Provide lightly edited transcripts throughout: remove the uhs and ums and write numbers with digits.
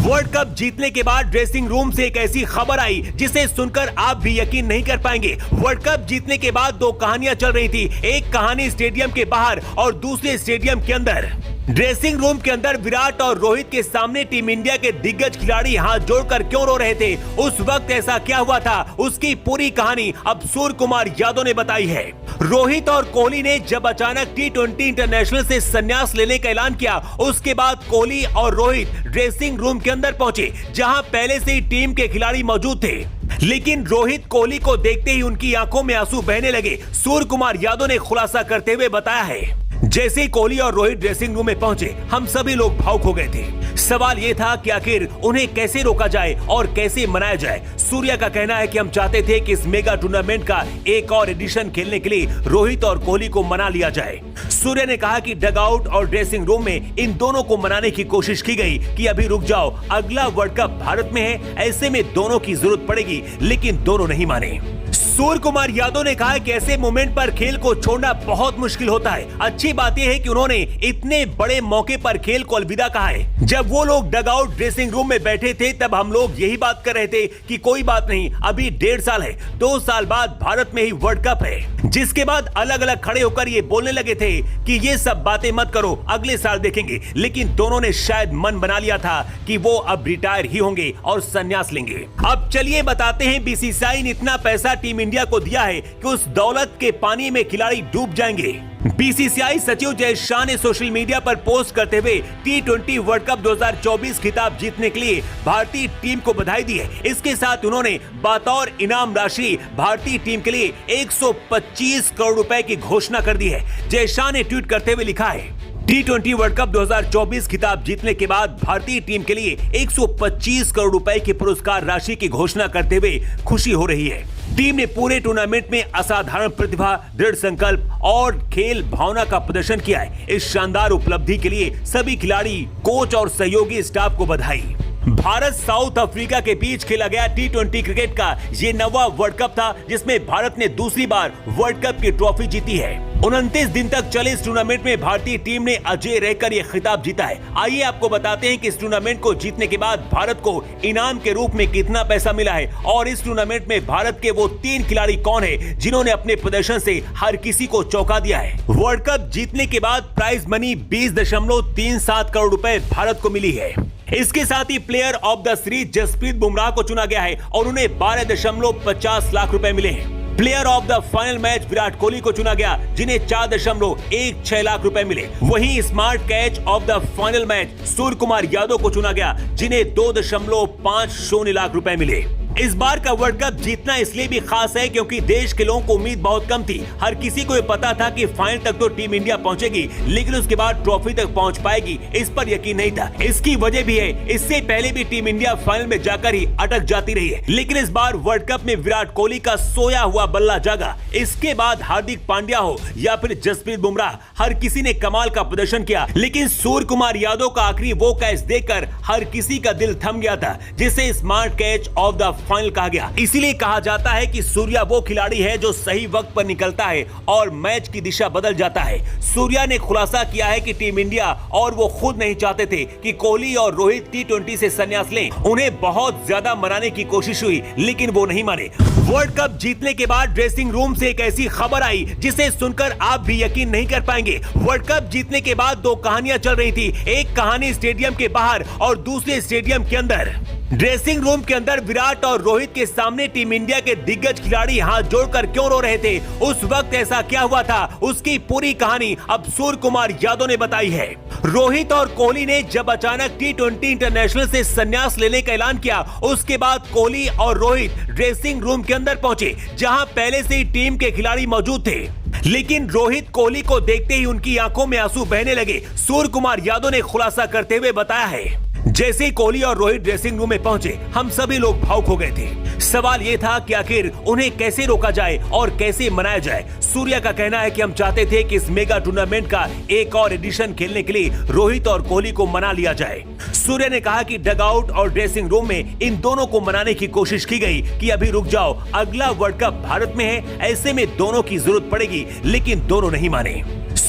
World cup जीतने के बाद ड्रेसिंग रूम से एक ऐसी खबर आई जिसे सुनकर आप भी यकीन नहीं कर पाएंगे। वर्ल्ड कप जीतने के बाद दो कहानियां चल रही थी, एक कहानी स्टेडियम के बाहर और दूसरे स्टेडियम के अंदर। ड्रेसिंग रूम के अंदर विराट और रोहित के सामने टीम इंडिया के दिग्गज खिलाड़ी हाथ जोड़कर क्यों रो रहे थे, उस वक्त ऐसा क्या हुआ था, उसकी पूरी कहानी अब सूर्य कुमार यादव ने बताई है। रोहित और कोहली ने जब अचानक T20 इंटरनेशनल से संन्यास लेने का ऐलान किया, उसके बाद कोहली और रोहित ड्रेसिंग रूम के अंदर पहुंचे, जहां पहले से ही टीम के खिलाड़ी मौजूद थे। लेकिन रोहित कोहली को देखते ही उनकी आंखों में आंसू बहने लगे। सूर्य कुमार यादव ने खुलासा करते हुए बताया है, जैसे ही कोहली और रोहित ड्रेसिंग रूम में पहुंचे, हम सभी लोग भावुक हो गए थे। सवाल यह था कि आखिर उन्हें कैसे रोका जाए और कैसे मनाया जाए। सूर्या का कहना है कि हम चाहते थे कि इस मेगा टूर्नामेंट का एक और एडिशन खेलने के लिए रोहित और कोहली को मना लिया जाए। सूर्या ने कहा कि डगआउट और ड्रेसिंग रूम में इन दोनों को मनाने की कोशिश की गई कि अभी रुक जाओ, अगला वर्ल्ड कप भारत में है, ऐसे में दोनों की जरूरत पड़ेगी, लेकिन दोनों नहीं माने। सूर्य कुमार यादव ने कहा कि ऐसे मोमेंट पर खेल को छोड़ना बहुत मुश्किल होता है। अच्छी बात यह है कि उन्होंने इतने बड़े मौके पर खेल को अलविदा कहा है। जब वो लोग डगआउट ड्रेसिंग रूम में बैठे थे, तब हम लोग यही बात कर रहे थे कि कोई बात नहीं, अभी 1.5 साल है, 2 साल बाद भारत में ही वर्ल्ड कप है। जिसके बाद अलग अलग खड़े होकर ये बोलने लगे थे कि ये सब बातें मत करो, अगले साल देखेंगे। लेकिन दोनों ने शायद मन बना लिया था कि वो अब रिटायर ही होंगे और संन्यास लेंगे। अब चलिए बताते हैं, बीसीसीआई ने इतना पैसा टीम इंडिया को दिया है कि उस दौलत के पानी में खिलाड़ी डूब जाएंगे। बीसीसीआई सचिव जय शाह ने सोशल मीडिया पर पोस्ट करते हुए T20 वर्ल्ड कप 2024 खिताब जीतने के लिए भारतीय टीम को बधाई दी है। इसके साथ उन्होंने बतौर इनाम राशि भारतीय टीम के लिए 125 करोड़ रुपए की घोषणा कर दी है। जय शाह ने ट्वीट करते हुए लिखा है, T20 वर्ल्ड कप 2024 खिताब जीतने के बाद भारतीय टीम के लिए 125 करोड़ रुपए की पुरस्कार राशि की घोषणा करते हुए खुशी हो रही है। टीम ने पूरे टूर्नामेंट में असाधारण प्रतिभा, दृढ़ संकल्प और खेल भावना का प्रदर्शन किया है। इस शानदार उपलब्धि के लिए सभी खिलाड़ी, कोच और सहयोगी स्टाफ को बधाई। भारत साउथ अफ्रीका के बीच खेला गया T20 क्रिकेट का ये 9वां वर्ल्ड कप था, जिसमें भारत ने दूसरी बार वर्ल्ड कप की ट्रॉफी जीती है। 29 दिन तक चले इस टूर्नामेंट में भारतीय टीम ने अजय रहकर यह खिताब जीता है। आइए आपको बताते हैं कि इस टूर्नामेंट को जीतने के बाद भारत को इनाम के रूप में कितना पैसा मिला है और इस टूर्नामेंट में भारत के वो 3 खिलाड़ी कौन है जिन्होंने अपने प्रदर्शन से हर किसी को चौंका दिया है। वर्ल्ड कप जीतने के बाद प्राइज मनी 20.37 करोड़ रुपए भारत को मिली है। इसके साथ ही player of the series Jasprit Bumrah को चुना गया है और उन्हें 12.50 लाख रुपए मिले हैं। Player of the final match Virat Kohli को चुना गया, जिन्हें 4.16 लाख रुपए मिले। वहीं smart catch of the final match Surya Kumar Yadav को चुना गया, जिन्हें 2.50 लाख रुपए मिले। इस बार का वर्ल्ड कप जीतना इसलिए भी खास है क्योंकि देश के लोगों को उम्मीद बहुत कम थी। हर किसी को ये पता था कि फाइनल तक तो टीम इंडिया पहुंचेगी, लेकिन उसके बाद ट्रॉफी तक पहुंच पाएगी, इस पर यकीन नहीं था। इसकी वजह भी है, इससे पहले भी टीम इंडिया फाइनल में जाकर ही अटक जाती रही है। लेकिन इस बार वर्ल्ड कप में विराट कोहली का सोया हुआ बल्ला जागा। इसके बाद हार्दिक पांड्या हो या फिर जसप्रीत बुमराह, हर किसी ने कमाल का प्रदर्शन किया। लेकिन सूर्य कुमार यादव का आखिरी वो कैच देखकर हर किसी का दिल थम गया था, जिसे smart catch of the final कहा गया। इसीलिए कहा जाता है कि सूर्या वो खिलाड़ी है जो सही वक्त पर निकलता है और मैच की दिशा बदल जाता है। सूर्या ने खुलासा किया है कि टीम इंडिया और वो खुद नहीं चाहते थे कि कोहली और रोहित T20 से संन्यास लें। उन्हें बहुत ज्यादा मनाने की कोशिश हुई, लेकिन वो नहीं माने। वर्ल्ड कप जीतने के बाद ड्रेसिंग रूम से एक ऐसी खबर आई जिसे सुनकर आप भी यकीन नहीं कर पाएंगे। वर्ल्ड कप जीतने के बाद दो कहानियां चल रही थी, एक कहानी स्टेडियम के बाहर और दूसरे स्टेडियम के अंदर। ड्रेसिंग रूम के अंदर विराट और रोहित के सामने टीम इंडिया के दिग्गज खिलाड़ी हाथ जोड़कर क्यों रो रहे थे, उस वक्त ऐसा क्या हुआ था, उसकी पूरी कहानी अब सूर्य कुमार यादव ने बताई है। रोहित और कोहली ने जब अचानक T20 इंटरनेशनल से संन्यास लेने का ऐलान किया, उसके बाद कोहली और रोहित ड्रेसिंग रूम के अंदर पहुंचे, जहां पहले से ही टीम के खिलाड़ी मौजूद थे। लेकिन रोहित कोहली को देखते ही उनकी आंखों में आंसू बहने लगे। सूर्य कुमार यादव ने खुलासा करते हुए बताया है, जैसे ही कोहली और रोहित ड्रेसिंग रूम में पहुंचे, हम सभी लोग भावुक हो गए थे। सवाल यह था कि आखिर उन्हें कैसे रोका जाए और कैसे मनाया जाए। सूर्या का कहना है कि हम चाहते थे कि इस मेगा टूर्नामेंट का एक और एडिशन खेलने के लिए रोहित और कोहली को मना लिया जाए। सूर्या ने कहा कि डगआउट और ड्रेसिंग रूम में इन दोनों को मनाने की कोशिश की गई कि अभी रुक जाओ, अगला वर्ल्ड कप भारत में है, ऐसे में दोनों की जरूरत पड़ेगी, लेकिन दोनों नहीं माने।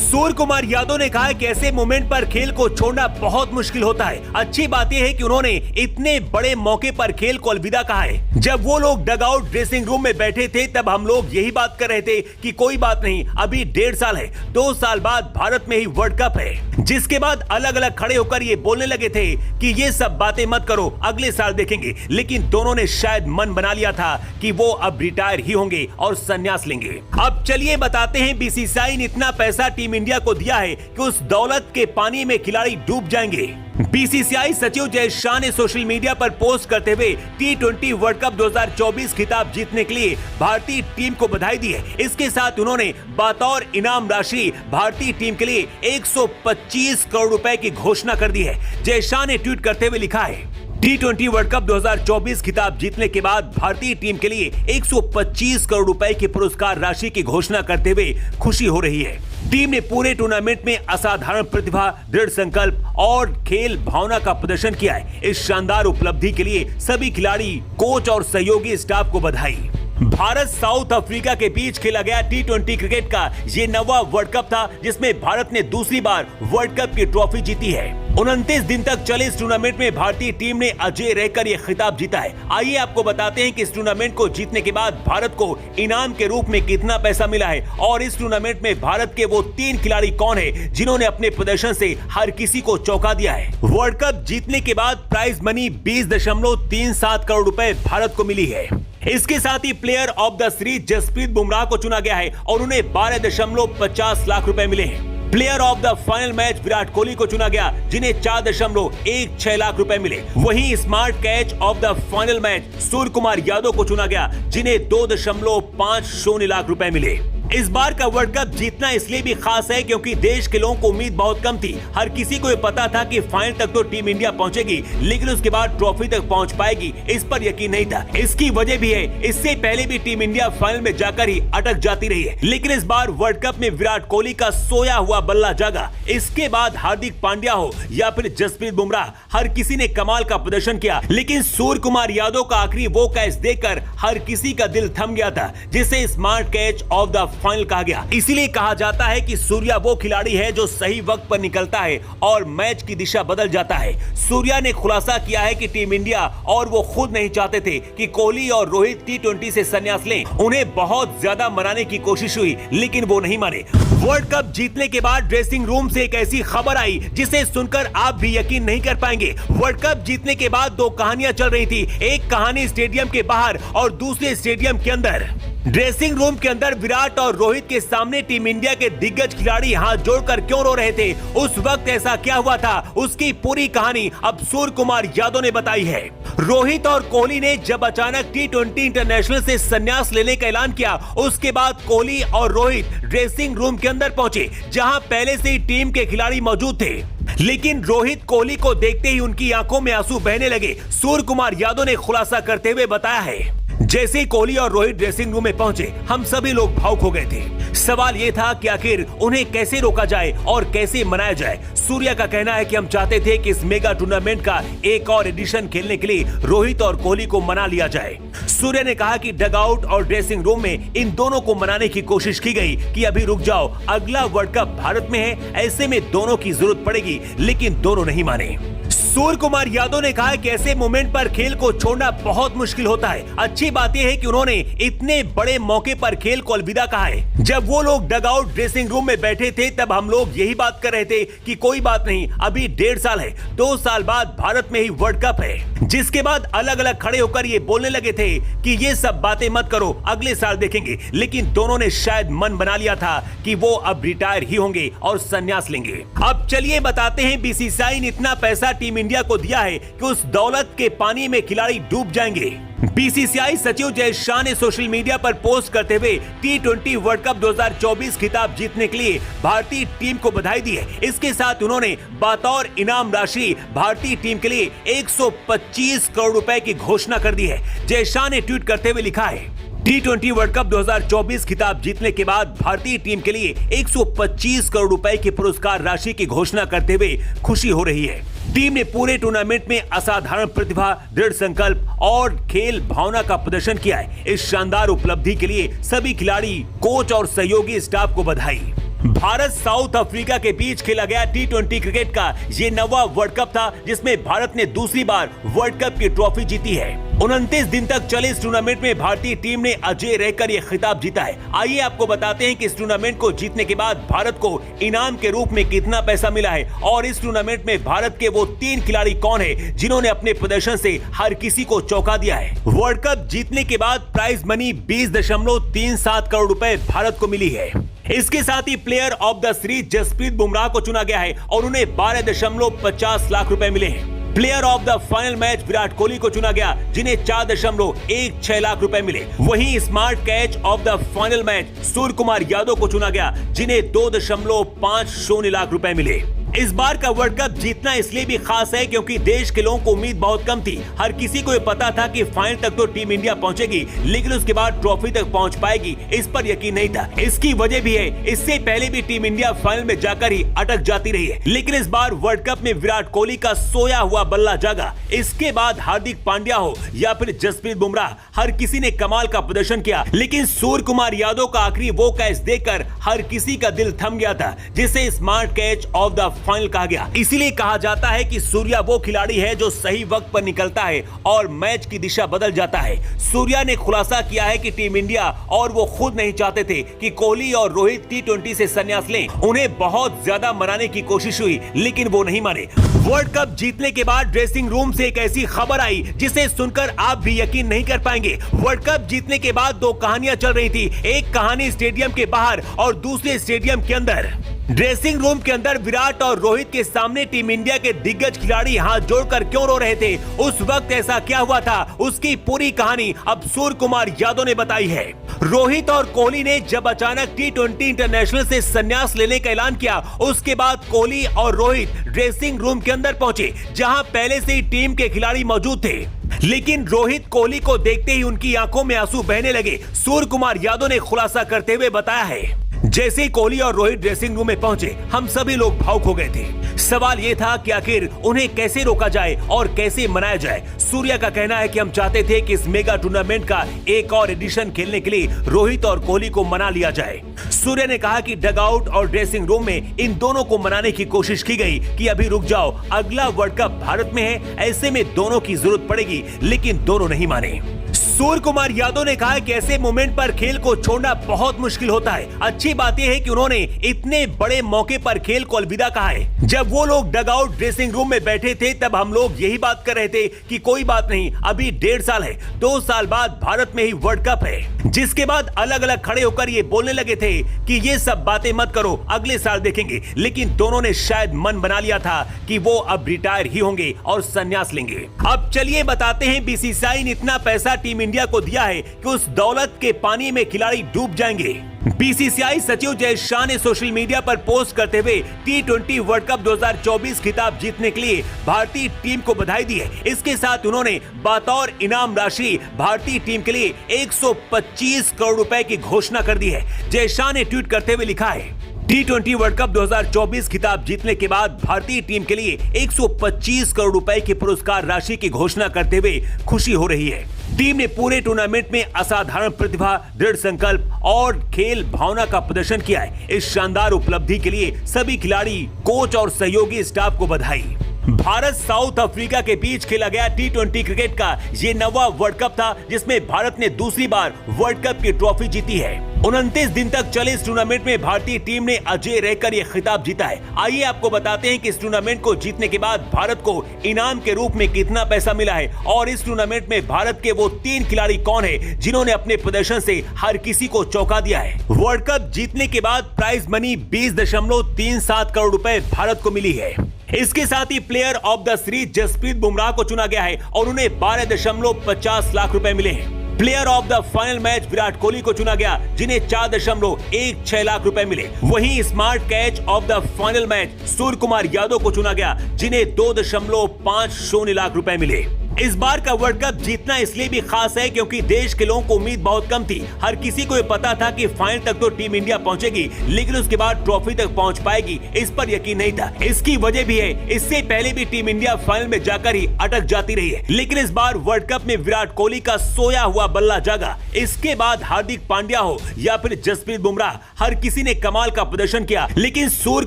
सूर्य कुमार यादव ने कहा कि ऐसे मोमेंट पर खेल को छोड़ना बहुत मुश्किल होता है। अच्छी बात यह है कि उन्होंने इतने बड़े मौके पर खेल को अलविदा कहा है। जब वो लोग डगआउट ड्रेसिंग रूम में बैठे थे तब हम लोग यही बात कर रहे थे कि कोई बात नहीं, अभी 1.5 साल है, 2 साल बाद भारत में ही वर्ल्ड कप है। जिसके बाद अलग अलग खड़े होकर ये बोलने लगे थे कि ये सब बातें मत करो, अगले साल देखेंगे। लेकिन दोनों ने शायद मन बना लिया था कि वो अब रिटायर ही होंगे और संन्यास लेंगे। अब चलिए बताते हैं, बीसीसीआई ने इतना पैसा टीम इंडिया को दिया है कि उस दौलत के पानी में खिलाड़ी डूब जाएंगे। बीसीसीआई सचिव जय शाह ने सोशल मीडिया पर पोस्ट करते हुए T20 वर्ल्ड कप 2024 खिताब जीतने के लिए भारतीय टीम को बधाई दी है। इसके साथ उन्होंने बतौर इनाम राशि भारतीय टीम के लिए 125 करोड़ रुपए की घोषणा कर दी है। जय शाह ने ट्वीट करते हुए लिखा है, T20 वर्ल्ड कप 2024 खिताब जीतने के बाद भारतीय टीम के लिए 125 करोड़ रुपए की पुरस्कार राशि की घोषणा करते हुए खुशी हो रही है। टीम ने पूरे टूर्नामेंट में असाधारण प्रतिभा, दृढ़ संकल्प और खेल भावना का प्रदर्शन किया है। इस शानदार उपलब्धि के लिए सभी खिलाड़ी, कोच और सहयोगी स्टाफ को बधाई। भारत साउथ अफ्रीका के बीच खेला गया T20 क्रिकेट का ये 9वां वर्ल्ड कप था, जिसमें भारत ने दूसरी बार वर्ल्ड कप की ट्रॉफी जीती है। 29 दिन तक चले इस टूर्नामेंट में भारतीय टीम ने अजय रहकर ये खिताब जीता है। आइए आपको बताते हैं कि इस टूर्नामेंट को जीतने के बाद भारत को इनाम के रूप में कितना पैसा मिला है और इस टूर्नामेंट में भारत के वो 3 खिलाड़ी कौन है जिन्होंने अपने प्रदर्शन से हर किसी को चौंका दिया है। वर्ल्ड कप जीतने के बाद प्राइज मनी 20.37 करोड़ रुपए भारत को मिली है। इसके साथ ही player of the series Jasprit Bumrah को चुना गया है और उन्हें 12.50 लाख रुपए मिले हैं। Player of the final match Virat Kohli को चुना गया, जिन्हें 4.16 लाख रुपए मिले। वहीं smart catch of the final match Surya Kumar Yadav को चुना गया, जिन्हें 2.50 लाख रुपए मिले। इस बार का वर्ल्ड कप जीतना इसलिए भी खास है क्योंकि देश के लोगों को उम्मीद बहुत कम थी। हर किसी को ये पता था कि फाइनल तक तो टीम इंडिया पहुंचेगी, लेकिन उसके बाद ट्रॉफी तक पहुंच पाएगी, इस पर यकीन नहीं था। इसकी वजह भी है, इससे पहले भी टीम इंडिया फाइनल में जाकर ही अटक जाती रही है, लेकिन इस बार वर्ल्ड कप में विराट कोहली का सोया हुआ बल्ला जागा। इसके बाद हार्दिक पांड्या हो या फिर जसप्रीत बुमराह, हर किसी ने कमाल का प्रदर्शन किया, लेकिन सूर्य कुमार यादव का आखिरी वो कैच देखकर हर किसी का दिल थम गया था, जिसे smart catch of the final कहा गया। इसीलिए कहा जाता है कि सूर्या वो खिलाड़ी है जो सही वक्त पर निकलता है और मैच की दिशा बदल जाता है। सूर्या ने खुलासा किया है कि टीम इंडिया और वो खुद नहीं चाहते थे कि कोहली और रोहित T20 से संन्यास लें। उन्हें बहुत ज्यादा मनाने की कोशिश हुई, लेकिन वो नहीं माने। वर्ल्ड कप जीतने के बाद ड्रेसिंग रूम से एक ऐसी खबर आई जिसे सुनकर आप भी यकीन नहीं कर पाएंगे। वर्ल्ड कप जीतने के बाद 2 कहानियां चल रही थी। एक कहानी स्टेडियम के बाहर और दूसरे स्टेडियम के अंदर। ड्रेसिंग रूम के अंदर विराट और रोहित के सामने टीम इंडिया के दिग्गज खिलाड़ी हाथ जोड़कर क्यों रो रहे थे, उस वक्त ऐसा क्या हुआ था, उसकी पूरी कहानी अब सूर्य कुमार यादव ने बताई है। रोहित और कोहली ने जब अचानक T20 इंटरनेशनल से संन्यास लेने का ऐलान किया, उसके बाद कोहली और रोहित ड्रेसिंग रूम के अंदर पहुंचे, जहां पहले से ही टीम के खिलाड़ी मौजूद थे। लेकिन रोहित कोहली को देखते ही उनकी आंखों में आंसू बहने लगे। सूर्य कुमार यादव ने खुलासा करते हुए बताया है, जैसे ही कोहली और रोहित ड्रेसिंग रूम में पहुंचे, हम सभी लोग भावुक हो गए थे। सवाल यह था कि आखिर उन्हें कैसे रोका जाए और कैसे मनाया जाए। सूर्या का कहना है कि हम चाहते थे कि इस मेगा टूर्नामेंट का एक और एडिशन खेलने के लिए रोहित और कोहली को मना लिया जाए। सूर्या ने कहा कि डगआउट और ड्रेसिंग रूम में इन दोनों को मनाने की कोशिश की गई कि अभी रुक जाओ, अगला वर्ल्ड कप भारत में है, ऐसे में दोनों की जरूरत पड़ेगी, लेकिन दोनों नहीं माने। सूर्य कुमार यादव ने कहा कि ऐसे मोमेंट पर खेल को छोड़ना बहुत मुश्किल होता है। अच्छी बात यह है कि उन्होंने इतने बड़े मौके पर खेल को अलविदा कहा है। जब वो लोग डगआउट ड्रेसिंग रूम में बैठे थे तब हम लोग यही बात कर रहे थे कि कोई बात नहीं, अभी 1.5 साल है, 2 साल बाद भारत में ही वर्ल्ड कप है। जिसके बाद अलग अलग खड़े होकर ये बोलने लगे थे कि ये सब बातें मत करो, अगले साल देखेंगे। लेकिन दोनों ने शायद मन बना लिया था कि वो अब रिटायर ही होंगे और संन्यास लेंगे। अब चलिए बताते हैं, बीसीसीआई ने इतना पैसा टीम इंडिया को दिया है कि उस दौलत के पानी में खिलाड़ी डूब जाएंगे। बीसीसीआई सचिव जय शाह ने सोशल मीडिया पर पोस्ट करते हुए T20 वर्ल्ड कप 2024 खिताब जीतने के लिए भारतीय टीम को बधाई दी है। इसके साथ उन्होंने बतौर इनाम राशि भारतीय टीम के लिए 125 करोड़ रुपए की घोषणा कर दी है। जय शाह ने ट्वीट करते हुए लिखा है, T20 वर्ल्ड कप 2024 खिताब जीतने के बाद भारतीय टीम के लिए 125 करोड़ रुपए की पुरस्कार राशि की घोषणा करते हुए खुशी हो रही है। टीम ने पूरे टूर्नामेंट में असाधारण प्रतिभा, दृढ़ संकल्प और खेल भावना का प्रदर्शन किया है। इस शानदार उपलब्धि के लिए सभी खिलाड़ी, कोच और सहयोगी स्टाफ को बधाई। भारत साउथ अफ्रीका के बीच खेला गया टी20 क्रिकेट का ये 9वां वर्ल्ड कप था, जिसमें भारत ने दूसरी बार वर्ल्ड कप की ट्रॉफी जीती है। 29 दिन तक चले इस टूर्नामेंट में भारतीय टीम ने अजय रहकर ये खिताब जीता है। आइए आपको बताते हैं कि इस टूर्नामेंट को जीतने के बाद भारत को इनाम के रूप में कितना पैसा मिला है और इस टूर्नामेंट में भारत के वो 3 खिलाड़ी कौन है जिन्होंने अपने प्रदर्शन से हर किसी को चौंका दिया है। वर्ल्ड कप जीतने के बाद प्राइज मनी 20.37 करोड़ रुपए भारत को मिली है। इसके साथ ही player of the series Jasprit Bumrah को चुना गया है और उन्हें 12.50 लाख रुपए मिले हैं। Player of the final match Virat Kohli को चुना गया, जिन्हें 4.16 लाख रुपए मिले। वहीं smart catch of the final match Surya Kumar Yadav को चुना गया, जिन्हें 2.50 लाख रुपए मिले। इस बार का वर्ल्ड कप जीतना इसलिए भी खास है क्योंकि देश के लोगों को उम्मीद बहुत कम थी। हर किसी को ये पता था कि फाइनल तक तो टीम इंडिया पहुंचेगी, लेकिन उसके बाद ट्रॉफी तक पहुंच पाएगी, इस पर यकीन नहीं था। इसकी वजह भी है, इससे पहले भी टीम इंडिया फाइनल में जाकर ही अटक जाती रही है, लेकिन इस बार वर्ल्ड कप में विराट कोहली का सोया हुआ बल्ला जागा। इसके बाद हार्दिक पांड्या हो या फिर जसप्रीत बुमराह, हर किसी ने कमाल का प्रदर्शन किया, लेकिन सूर्य कुमार यादव का आखिरी वो कैच देखकर हर किसी का दिल थम गया था, जिसे smart catch of the final कहा गया। इसीलिए कहा जाता है कि सूर्या वो खिलाड़ी है जो सही वक्त पर निकलता है और मैच की दिशा बदल जाता है। सूर्या ने खुलासा किया है कि टीम इंडिया और वो खुद नहीं चाहते थे कि कोहली और रोहित टी20 से संन्यास लें। उन्हें बहुत ज्यादा मनाने की कोशिश हुई, लेकिन वो नहीं माने। वर्ल्ड कप जीतने के बाद ड्रेसिंग रूम से एक ऐसी खबर आई जिसे सुनकर आप भी यकीन नहीं कर पाएंगे। वर्ल्ड कप जीतने के बाद 2 कहानियां चल रही थी। एक कहानी स्टेडियम के बाहर और दूसरे स्टेडियम के अंदर। ड्रेसिंग रूम के अंदर विराट और रोहित के सामने टीम इंडिया के दिग्गज खिलाड़ी हाथ जोड़कर क्यों रो रहे थे, उस वक्त ऐसा क्या हुआ था, उसकी पूरी कहानी अब सूर्य कुमार यादव ने बताई है। रोहित और कोहली ने जब अचानक टी20 इंटरनेशनल से संन्यास लेने का ऐलान किया, उसके बाद कोहली और रोहित ड्रेसिंग रूम के अंदर पहुंचे, जहां पहले से ही टीम के खिलाड़ी मौजूद थे। लेकिन रोहित कोहली को देखते ही उनकी आंखों में आंसू बहने लगे। सूर्य कुमार यादव ने खुलासा करते हुए बताया है, जैसे ही कोहली और रोहित ड्रेसिंग रूम में पहुंचे, हम सभी लोग भावुक हो गए थे। सवाल यह था कि आखिर उन्हें कैसे रोका जाए और कैसे मनाया जाए। सूर्या का कहना है कि हम चाहते थे कि इस मेगा टूर्नामेंट का एक और एडिशन खेलने के लिए रोहित और कोहली को मना लिया जाए। सूर्या ने कहा कि डगआउट और ड्रेसिंग रूम में इन दोनों को मनाने की कोशिश की गई कि अभी रुक जाओ, अगला वर्ल्ड कप भारत में है, ऐसे में दोनों की जरूरत पड़ेगी, लेकिन दोनों नहीं माने। सूर्य कुमार यादव ने कहा कि ऐसे मोमेंट पर खेल को छोड़ना बहुत मुश्किल होता है। अच्छी बात यह है कि उन्होंने इतने बड़े मौके पर खेल को अलविदा कहा है। जब वो लोग डगआउट ड्रेसिंग रूम में बैठे थे, तब हम लोग यही बात कर रहे थे कि कोई बात नहीं, अभी 1.5 साल है, 2 साल बाद भारत में ही वर्ल्ड कप है। जिसके बाद अलग अलग खड़े होकर ये बोलने लगे थे कि ये सब बातें मत करो, अगले साल देखेंगे। लेकिन दोनों ने शायद मन बना लिया था कि वो अब रिटायर ही होंगे और संन्यास लेंगे। अब चलिए बताते हैं, बीसीसीआई ने इतना पैसा टीम इंडिया को दिया है कि उस दौलत के पानी में खिलाड़ी डूब जाएंगे। बीसीसीआई सचिव जय शाह ने सोशल मीडिया पर पोस्ट करते हुए टी20 वर्ल्ड कप 2024 खिताब जीतने के लिए भारतीय टीम को बधाई दी है। इसके साथ उन्होंने बतौर इनाम राशि भारतीय टीम के लिए 125 करोड़ रुपए की घोषणा कर दी है। जय शाह ने ट्वीट करते हुए लिखा है, टी20 वर्ल्ड कप 2024 खिताब जीतने के बाद भारतीय टीम के लिए 125 करोड़ रुपए की पुरस्कार राशि की घोषणा करते हुए खुशी हो रही है। टीम ने पूरे टूर्नामेंट में असाधारण प्रतिभा, दृढ़ संकल्प और खेल भावना का प्रदर्शन किया है। इस शानदार उपलब्धि के लिए सभी खिलाड़ी, कोच और सहयोगी स्टाफ को बधाई। भारत साउथ अफ्रीका के बीच खेला गया टी20 क्रिकेट का ये 9वां वर्ल्ड कप था, जिसमें भारत ने दूसरी बार वर्ल्ड कप की ट्रॉफी जीती है। 29 दिन तक चले इस टूर्नामेंट में भारतीय टीम ने अजय रहकर यह खिताब जीता है। आइए आपको बताते हैं कि इस टूर्नामेंट को जीतने के बाद भारत को इनाम के रूप में कितना पैसा मिला है और इस टूर्नामेंट में भारत के वो 3 खिलाड़ी कौन है जिन्होंने अपने प्रदर्शन से हर किसी को चौंका दिया है। वर्ल्ड कप जीतने के बाद प्राइज मनी 20.37 करोड़ रुपए भारत को मिली है। इसके साथ ही player of the series Jasprit Bumrah को चुना गया है और उन्हें 12.50 लाख रुपए मिले हैं। Player of the final match Virat Kohli को चुना गया, जिन्हें 4.16 लाख रुपए मिले। वहीं smart catch of the final match Surya Kumar Yadav को चुना गया, जिन्हें 2.50 लाख रुपए मिले। इस बार का वर्ल्ड कप जीतना इसलिए भी खास है क्योंकि देश के लोगों को उम्मीद बहुत कम थी। हर किसी को ये पता था कि फाइनल तक तो टीम इंडिया पहुंचेगी, लेकिन उसके बाद ट्रॉफी तक पहुंच पाएगी, इस पर यकीन नहीं था। इसकी वजह भी है, इससे पहले भी टीम इंडिया फाइनल में जाकर ही अटक जाती रही है, लेकिन इस बार वर्ल्ड कप में विराट कोहली का सोया हुआ बल्ला जागा। इसके बाद हार्दिक पांड्या हो या फिर जसप्रीत बुमराह, हर किसी ने कमाल का प्रदर्शन किया, लेकिन सूर्य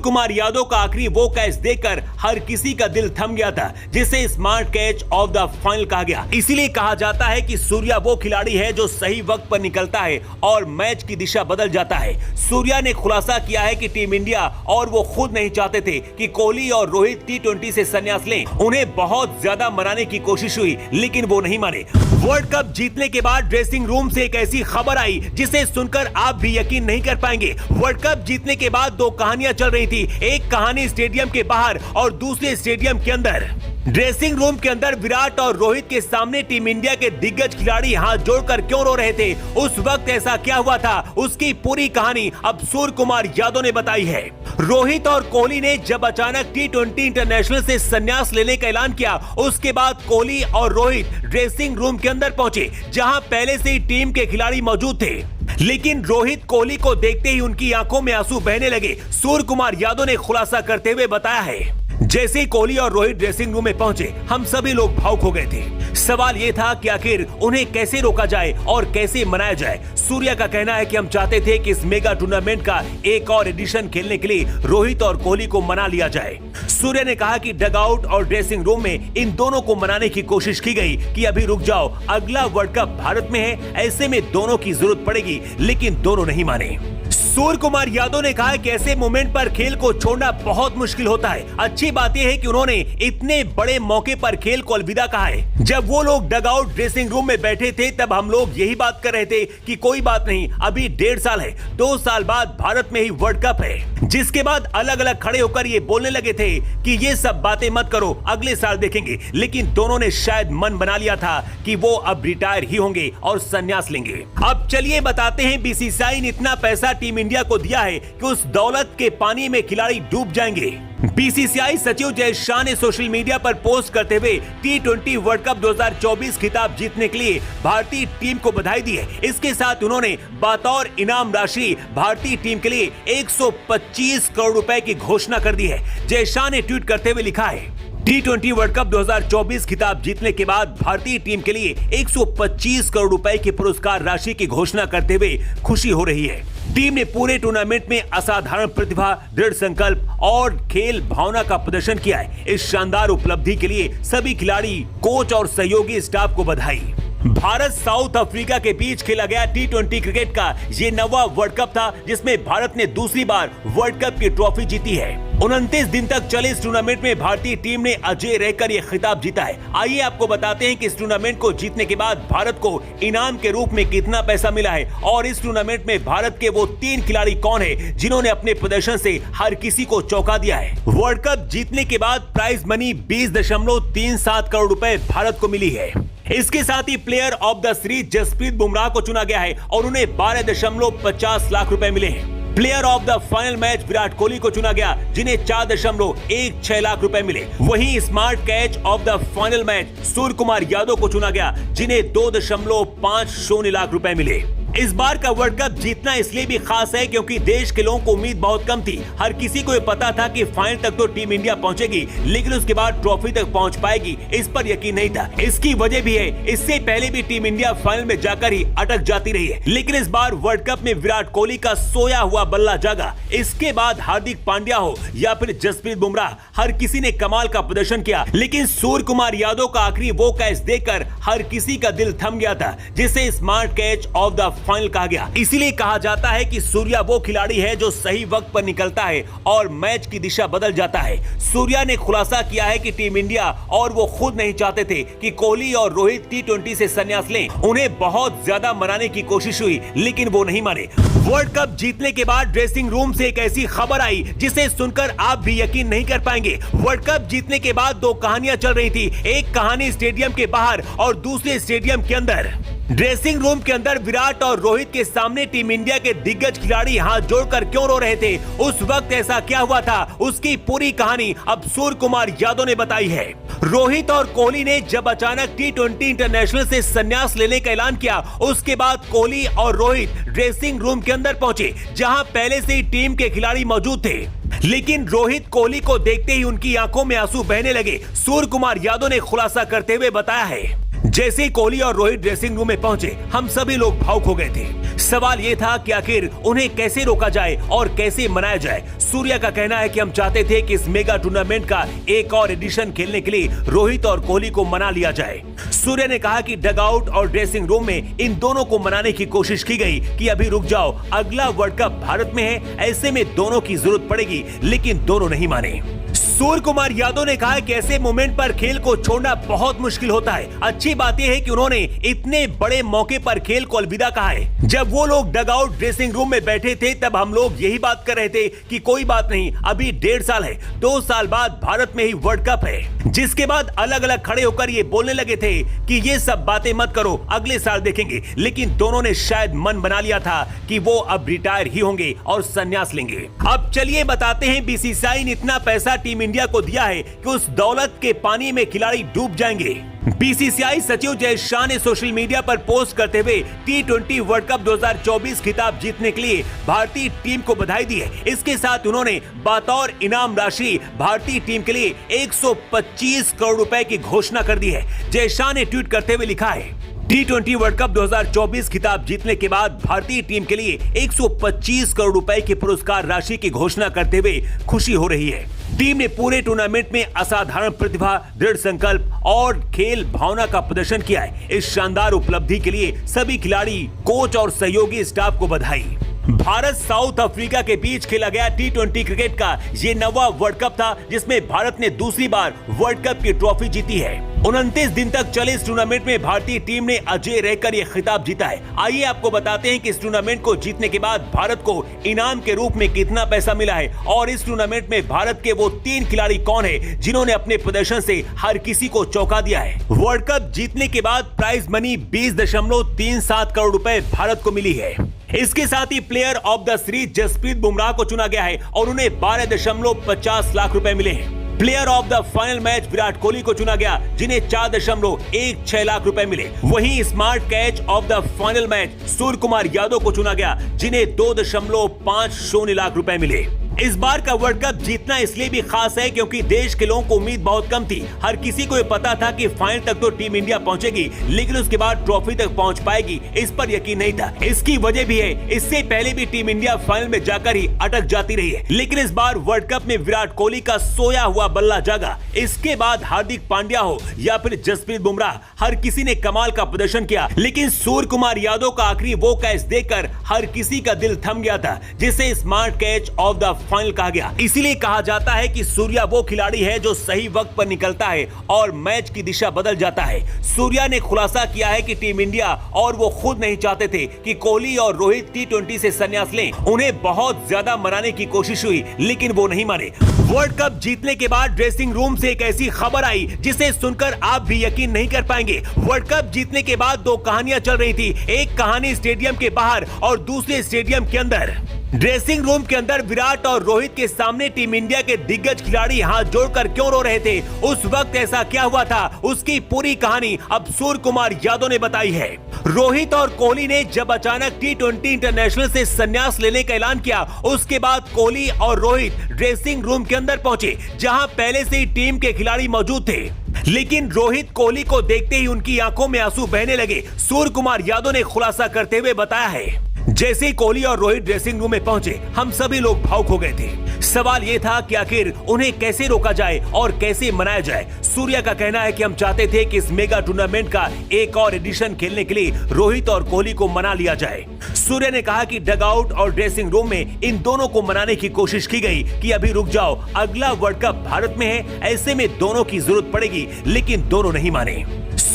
कुमार यादव का आखिरी वो कैच देखकर हर किसी का दिल थम गया था, जिसे smart catch of the final कहा गया। इसीलिए कहा जाता है कि सूर्या वो खिलाड़ी है जो सही वक्त पर निकलता है और मैच की दिशा बदल जाता है। सूर्या ने खुलासा किया है कि टीम इंडिया और वो खुद नहीं चाहते थे कि कोहली और रोहित T20 से संन्यास लें। उन्हें बहुत ज्यादा मनाने की कोशिश हुई, लेकिन वो नहीं माने। वर्ल्ड कप जीतने के बाद ड्रेसिंग रूम से एक ऐसी खबर आई जिसे सुनकर आप भी यकीन नहीं कर पाएंगे। वर्ल्ड कप जीतने के बाद दो कहानियां चल रही थी, एक कहानी स्टेडियम के बाहर और दूसरे स्टेडियम के अंदर। ड्रेसिंग रूम के अंदर विराट और रोहित के सामने टीम इंडिया के दिग्गज खिलाड़ी हाथ जोड़कर क्यों रो रहे थे, उस वक्त ऐसा क्या हुआ था, उसकी पूरी कहानी अब सूर्य कुमार यादव ने बताई है। रोहित और कोहली ने जब अचानक T20 इंटरनेशनल से संन्यास लेने का ऐलान किया, उसके बाद कोहली और रोहित ड्रेसिंग रूम के अंदर पहुंचे, जहां पहले से ही टीम के खिलाड़ी मौजूद थे। लेकिन रोहित कोहली को देखते ही उनकी आंखों में आंसू बहने लगे। सूर्य कुमार यादव ने खुलासा करते हुए बताया है, जैसे ही कोहली और रोहित ड्रेसिंग रूम में पहुंचे, हम सभी लोग भावुक हो गए थे। सवाल यह था कि आखिर उन्हें कैसे रोका जाए और कैसे मनाया जाए। सूर्या का कहना है कि हम चाहते थे कि इस मेगा टूर्नामेंट का एक और एडिशन खेलने के लिए रोहित और कोहली को मना लिया जाए। सूर्या ने कहा कि डगआउट और ड्रेसिंग रूम में इन दोनों को मनाने की कोशिश की गई कि अभी रुक जाओ, अगला वर्ल्ड कप भारत में है, ऐसे में दोनों की जरूरत पड़ेगी, लेकिन दोनों नहीं माने। सूर्य कुमार यादव ने कहा कि ऐसे मोमेंट पर खेल को छोड़ना बहुत मुश्किल होता है। अच्छी बात यह है कि उन्होंने इतने बड़े मौके पर खेल को अलविदा कहा है। जब वो लोग डगआउट ड्रेसिंग रूम में बैठे थे, तब हम लोग यही बात कर रहे थे कि कोई बात नहीं, अभी 1.5 साल है, 2 साल बाद भारत में ही वर्ल्ड कप है। जिसके बाद अलग अलग खड़े होकर ये बोलने लगे थे कि ये सब बातें मत करो, अगले साल देखेंगे। लेकिन दोनों ने शायद मन बना लिया था कि वो अब रिटायर ही होंगे और संन्यास लेंगे। अब चलिए बताते हैं, BCCI ने इतना पैसा टीम इंडिया को दिया है कि उस दौलत के पानी में खिलाड़ी डूब जाएंगे। BCCI सचिव जय शाह ने सोशल मीडिया पर पोस्ट करते हुए T20 वर्ल्ड कप 2024 खिताब जीतने के लिए भारतीय टीम को बधाई दी है। इसके साथ उन्होंने बतौर इनाम राशि भारतीय टीम के लिए 125 करोड़ रुपए की घोषणा कर दी है। जय शाह ने ट्वीट करते हुए लिखा है, T20 वर्ल्ड कप 2024 खिताब जीतने के बाद भारतीय टीम के लिए 125 करोड़ रुपए की पुरस्कार राशि की घोषणा करते हुए खुशी हो रही है। टीम ने पूरे टूर्नामेंट में असाधारण प्रतिभा, दृढ़ संकल्प और खेल भावना का प्रदर्शन किया है। इस शानदार उपलब्धि के लिए सभी खिलाड़ी, कोच और सहयोगी स्टाफ को बधाई। भारत साउथ अफ्रीका के बीच खेला गया T20 क्रिकेट का ये 9वां वर्ल्ड कप था, जिसमें भारत ने दूसरी बार वर्ल्ड कप की ट्रॉफी जीती है। 29 दिन तक चले इस टूर्नामेंट में भारतीय टीम ने अजय रहकर ये खिताब जीता है। आइए आपको बताते हैं कि इस टूर्नामेंट को जीतने के बाद भारत को इनाम के रूप में कितना पैसा मिला है और इस टूर्नामेंट में भारत के वो 3 खिलाड़ी कौन है जिन्होंने अपने प्रदर्शन से हर किसी को चौंका दिया है। वर्ल्ड कप जीतने के बाद प्राइज मनी 20.37 करोड़ रुपए भारत को मिली है। इसके साथ ही player of the series Jasprit Bumrah को चुना गया है और उन्हें 12.50 लाख रुपए मिले हैं। Player of the final match Virat Kohli को चुना गया, जिन्हें 4.16 लाख रुपए मिले। वहीं smart catch of the final match Surya Kumar Yadav को चुना गया, जिन्हें 2.50 लाख रुपए मिले। इस बार का वर्ल्ड कप जीतना इसलिए भी खास है क्योंकि देश के लोगों को उम्मीद बहुत कम थी। हर किसी को ये पता था कि फाइनल तक तो टीम इंडिया पहुंचेगी, लेकिन उसके बाद ट्रॉफी तक पहुंच पाएगी, इस पर यकीन नहीं था। इसकी वजह भी है, इससे पहले भी टीम इंडिया फाइनल में जाकर ही अटक जाती रही है, लेकिन इस बार वर्ल्ड कप में विराट कोहली का सोया हुआ बल्ला जागा। इसके बाद हार्दिक पांड्या हो या फिर जसप्रीत बुमराह, हर किसी ने कमाल का प्रदर्शन किया, लेकिन सूर्य कुमार यादव का आखिरी वो कैच देखकर हर किसी का दिल थम गया था, जिसे smart catch of the final कहा गया। इसीलिए कहा जाता है कि सूर्या वो खिलाड़ी है जो सही वक्त पर निकलता है और मैच की दिशा बदल जाता है। सूर्या ने खुलासा किया है कि टीम इंडिया और वो खुद नहीं चाहते थे कि कोहली और रोहित T20 से संन्यास लें। उन्हें बहुत ज्यादा मनाने की कोशिश हुई, लेकिन वो नहीं माने। वर्ल्ड कप जीतने के बाद ड्रेसिंग रूम से एक ऐसी खबर आई जिसे सुनकर आप भी यकीन नहीं कर पाएंगे। वर्ल्ड कप जीतने के बाद दो कहानियां चल रही थी, एक कहानी स्टेडियम के बाहर और दूसरे स्टेडियम के अंदर। ड्रेसिंग रूम के अंदर विराट और रोहित के सामने टीम इंडिया के दिग्गज खिलाड़ी हाथ जोड़कर क्यों रो रहे थे, उस वक्त ऐसा क्या हुआ था, उसकी पूरी कहानी अब सूर्य कुमार यादव ने बताई है। रोहित और कोहली ने जब अचानक T20 इंटरनेशनल से संन्यास लेने का ऐलान किया, उसके बाद कोहली और रोहित ड्रेसिंग रूम के अंदर पहुंचे, जहां पहले से ही टीम के खिलाड़ी मौजूद थे। लेकिन रोहित कोहली को देखते ही उनकी आंखों में आंसू बहने लगे। सूर्य कुमार यादव ने खुलासा करते हुए बताया है, जैसे ही कोहली और रोहित ड्रेसिंग रूम में पहुंचे, हम सभी लोग भावुक हो गए थे। सवाल यह था कि आखिर उन्हें कैसे रोका जाए और कैसे मनाया जाए। सूर्या का कहना है कि हम चाहते थे कि इस मेगा टूर्नामेंट का एक और एडिशन खेलने के लिए रोहित और कोहली को मना लिया जाए। सूर्या ने कहा कि डगआउट और ड्रेसिंग रूम में इन दोनों को मनाने की कोशिश की गई कि अभी रुक जाओ, अगला वर्ल्ड कप भारत में है, ऐसे में दोनों की जरूरत पड़ेगी, लेकिन दोनों नहीं माने। सूर्य कुमार यादव ने कहा कि ऐसे मोमेंट पर खेल को छोड़ना बहुत मुश्किल होता है। अच्छी बात यह है कि उन्होंने इतने बड़े मौके पर खेल को अलविदा कहा है। जब वो लोग डगआउट ड्रेसिंग रूम में बैठे थे, तब हम लोग यही बात कर रहे थे कि कोई बात नहीं, अभी 1.5 साल है, 2 साल बाद भारत में ही वर्ल्ड कप है। जिसके बाद अलग अलग खड़े होकर ये बोलने लगे थे कि ये सब बातें मत करो, अगले साल देखेंगे। लेकिन दोनों ने शायद मन बना लिया था कि वो अब रिटायर ही होंगे और संन्यास लेंगे। अब चलिए बताते हैं, बीसीसीआई ने इतना पैसा टीम इंडिया को दिया है कि उस दौलत के पानी में खिलाड़ी डूब जाएंगे। बीसीसीआई सचिव जय शाह ने सोशल मीडिया पर पोस्ट करते हुए T20 वर्ल्ड कप 2024 खिताब जीतने के लिए भारतीय टीम को बधाई दी है। इसके साथ उन्होंने बतौर इनाम राशि भारतीय टीम के लिए 125 करोड़ रुपए की घोषणा कर दी है। जय शाह ने ट्वीट करते हुए लिखा है, T20 वर्ल्ड कप 2024 खिताब जीतने के बाद भारतीय टीम के लिए 125 करोड़ रुपए की पुरस्कार राशि की घोषणा करते हुए खुशी हो रही है। टीम ने पूरे टूर्नामेंट में असाधारण प्रतिभा, दृढ़ संकल्प और खेल भावना का प्रदर्शन किया है। इस शानदार उपलब्धि के लिए सभी खिलाड़ी, कोच और सहयोगी स्टाफ को बधाई। भारत साउथ अफ्रीका के बीच खेला गया T20 क्रिकेट का ये 9वां वर्ल्ड कप था, जिसमें भारत ने दूसरी बार वर्ल्ड कप की ट्रॉफी जीती है। 29 दिन तक चले इस टूर्नामेंट में भारतीय टीम ने अजय रहकर यह खिताब जीता है। आइए आपको बताते हैं कि इस टूर्नामेंट को जीतने के बाद भारत को इनाम के रूप में कितना पैसा मिला है और इस टूर्नामेंट में भारत के वो 3 खिलाड़ी कौन है जिन्होंने अपने प्रदर्शन से हर किसी को चौंका दिया है। वर्ल्ड कप जीतने के बाद प्राइज मनी 20.37 करोड़ रुपए भारत को मिली है। इसके साथ ही player of the series Jasprit Bumrah को चुना गया है और उन्हें 12.50 लाख रुपए मिले हैं। Player of the final match Virat Kohli को चुना गया, जिन्हें 4.16 लाख रुपए मिले। वहीं smart catch of the final match Surya Kumar Yadav को चुना गया, जिन्हें 2.50 लाख रुपए मिले। इस बार का वर्ल्ड कप जीतना इसलिए भी खास है क्योंकि देश के लोगों को उम्मीद बहुत कम थी। हर किसी को ये पता था कि फाइनल तक तो टीम इंडिया पहुंचेगी, लेकिन उसके बाद ट्रॉफी तक पहुंच पाएगी, इस पर यकीन नहीं था। इसकी वजह भी है, इससे पहले भी टीम इंडिया फाइनल में जाकर ही अटक जाती रही है। लेकिन इस बार वर्ल्ड कप में विराट कोहली का सोया हुआ बल्ला जागा। इसके बाद हार्दिक पांड्या हो या फिर जसप्रीत बुमराह, हर किसी ने कमाल का प्रदर्शन किया। लेकिन सूर्य कुमार यादव का आखिरी वो कैच देखकर हर किसी का दिल थम गया था, जिसे smart catch of the final कहा गया। इसीलिए कहा जाता है कि सूर्या वो खिलाड़ी है जो सही वक्त पर निकलता है और मैच की दिशा बदल जाता है। सूर्या ने खुलासा किया है कि टीम इंडिया और वो खुद नहीं चाहते थे कि कोहली और रोहित T20 से संन्यास लें। उन्हें बहुत ज्यादा मनाने की कोशिश हुई, लेकिन वो नहीं माने। वर्ल्ड कप जीतने के बाद ड्रेसिंग रूम से एक ऐसी खबर आई जिसे सुनकर आप भी यकीन नहीं कर पाएंगे। वर्ल्ड कप जीतने के बाद 2 कहानियां चल रही थी। एक कहानी स्टेडियम के बाहर और दूसरे स्टेडियम के अंदर। ड्रेसिंग रूम के अंदर विराट और रोहित के सामने टीम इंडिया के दिग्गज खिलाड़ी हाथ जोड़कर क्यों रो रहे थे, उस वक्त ऐसा क्या हुआ था, उसकी पूरी कहानी अब सूर्य कुमार यादव ने बताई है। रोहित और कोहली ने जब अचानक T20 इंटरनेशनल से संन्यास लेने का ऐलान किया, उसके बाद कोहली और रोहित ड्रेसिंग रूम के अंदर पहुंचे, जहां पहले से ही टीम के खिलाड़ी मौजूद थे। लेकिन रोहित कोहली को देखते ही उनकी आंखों में आंसू बहने लगे। सूर्य कुमार यादव ने खुलासा करते हुए बताया है, जैसे ही कोहली और रोहित ड्रेसिंग रूम में पहुंचे, हम सभी लोग भावुक हो गए थे। सवाल यह था कि आखिर उन्हें कैसे रोका जाए और कैसे मनाया जाए। सूर्या का कहना है कि हम चाहते थे कि इस मेगा टूर्नामेंट का एक और एडिशन खेलने के लिए रोहित और कोहली को मना लिया जाए। सूर्या ने कहा कि डगआउट और ड्रेसिंग रूम में इन दोनों को मनाने की कोशिश की गई कि अभी रुक जाओ, अगला वर्ल्ड कप भारत में है, ऐसे में दोनों की जरूरत पड़ेगी, लेकिन दोनों नहीं माने।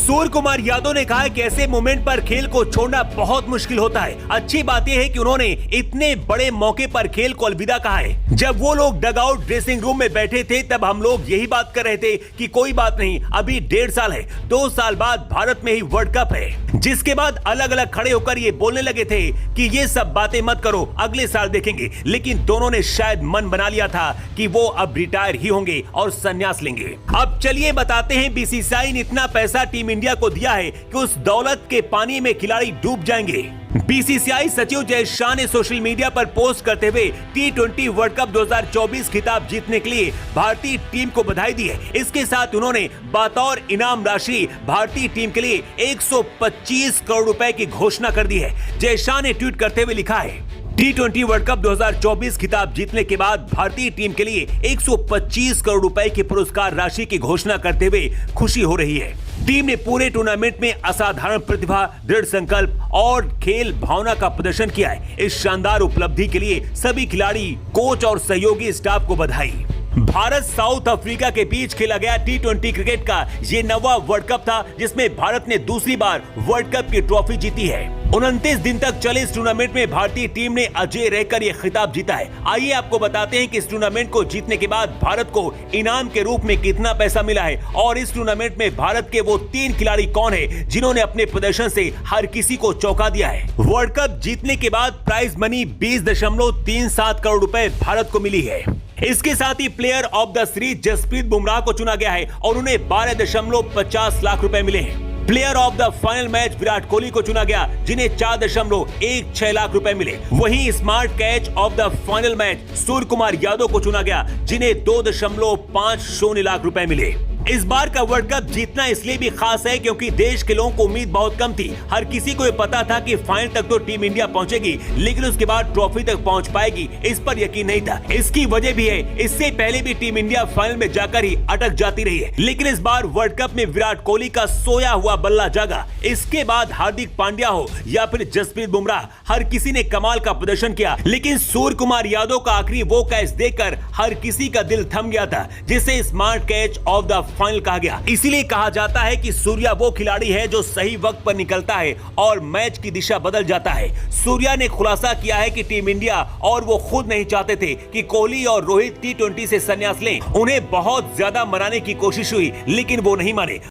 सूर्य कुमार यादव ने कहा कि ऐसे मोमेंट पर खेल को छोड़ना बहुत मुश्किल होता है। अच्छी बात यह है कि उन्होंने इतने बड़े मौके पर खेल को अलविदा कहा है। जब वो लोग डगआउट ड्रेसिंग रूम में बैठे थे तब हम लोग यही बात कर रहे थे कि कोई बात नहीं, अभी 1.5 साल है, 2 साल बाद भारत में ही वर्ल्ड कप है। जिसके बाद अलग अलग खड़े होकर ये बोलने लगे थे कि ये सब बातें मत करो, अगले साल देखेंगे। लेकिन दोनों ने शायद मन बना लिया था कि वो अब रिटायर ही होंगे और संन्यास लेंगे। अब चलिए बताते हैं बीसीसीआई ने इतना पैसा टीम इंडिया को दिया है कि उस दौलत के पानी में खिलाड़ी डूब जाएंगे। बीसीसीआई सचिव जय शाह ने सोशल मीडिया पर पोस्ट करते हुए T20 वर्ल्ड कप 2024 खिताब जीतने के लिए भारतीय टीम को बधाई दी है। इसके साथ उन्होंने बतौर इनाम राशि भारतीय टीम के लिए 125 करोड़ रुपए की घोषणा कर दी है। जय शाह ने ट्वीट करते हुए लिखा है, T20 वर्ल्ड कप 2024 खिताब जीतने के बाद भारतीय टीम के लिए 125 करोड़ रुपए की पुरस्कार राशि की घोषणा करते हुए खुशी हो रही है। टीम ने पूरे टूर्नामेंट में असाधारण प्रतिभा, दृढ़ संकल्प और खेल भावना का प्रदर्शन किया है। इस शानदार उपलब्धि के लिए सभी खिलाड़ी, कोच और सहयोगी स्टाफ को बधाई। भारत साउथ अफ्रीका के बीच खेला गया T20 क्रिकेट का ये 9वां वर्ल्ड कप था, जिसमें भारत ने दूसरी बार वर्ल्ड कप की ट्रॉफी जीती है। 29 दिन तक चले इस टूर्नामेंट में भारतीय टीम ने अजय रहकर यह खिताब जीता है। आइए आपको बताते हैं कि इस टूर्नामेंट को जीतने के बाद भारत को इनाम के रूप में कितना पैसा मिला है और इस टूर्नामेंट में भारत के वो 3 खिलाड़ी कौन है जिन्होंने अपने प्रदर्शन से हर किसी को चौंका दिया है। वर्ल्ड कप जीतने के बाद प्राइज मनी 20.37 करोड़ रुपए भारत को मिली है। इसके साथ ही player of the series Jasprit Bumrah को चुना गया है और उन्हें 12.50 लाख रुपए मिले हैं। Player of the final match Virat Kohli को चुना गया, जिन्हें 4.16 लाख रुपए मिले। वहीं smart catch of the final match Surya Kumar Yadav को चुना गया, जिन्हें 2.50 लाख रुपए मिले। इस बार का वर्ल्ड कप जीतना इसलिए भी खास है क्योंकि देश के लोगों को उम्मीद बहुत कम थी। हर किसी को ये पता था कि फाइनल तक तो टीम इंडिया पहुंचेगी, लेकिन उसके बाद ट्रॉफी तक पहुंच पाएगी, इस पर यकीन नहीं था। इसकी वजह भी है, इससे पहले भी टीम इंडिया फाइनल में जाकर ही अटक जाती रही है। लेकिन इस बार वर्ल्ड कप में विराट कोहली का सोया हुआ बल्ला जागा। इसके बाद हार्दिक पांड्या हो या फिर जसप्रीत बुमराह, हर किसी ने कमाल का प्रदर्शन किया। लेकिन सूर्य कुमार यादव का आखिरी वो कैच देखकर हर किसी का दिल थम गया था, जिसे smart catch of the final कहा गया। इसीलिए कहा जाता है कि सूर्या वो खिलाड़ी है जो सही वक्त पर निकलता है और मैच की दिशा बदल जाता है। सूर्या ने खुलासा किया है कि टीम इंडिया और वो खुद नहीं चाहते थे कि कोहली और रोहित T20 से संन्यास लें। उन्हें बहुत ज्यादा मनाने की कोशिश हुई, लेकिन वो नहीं माने।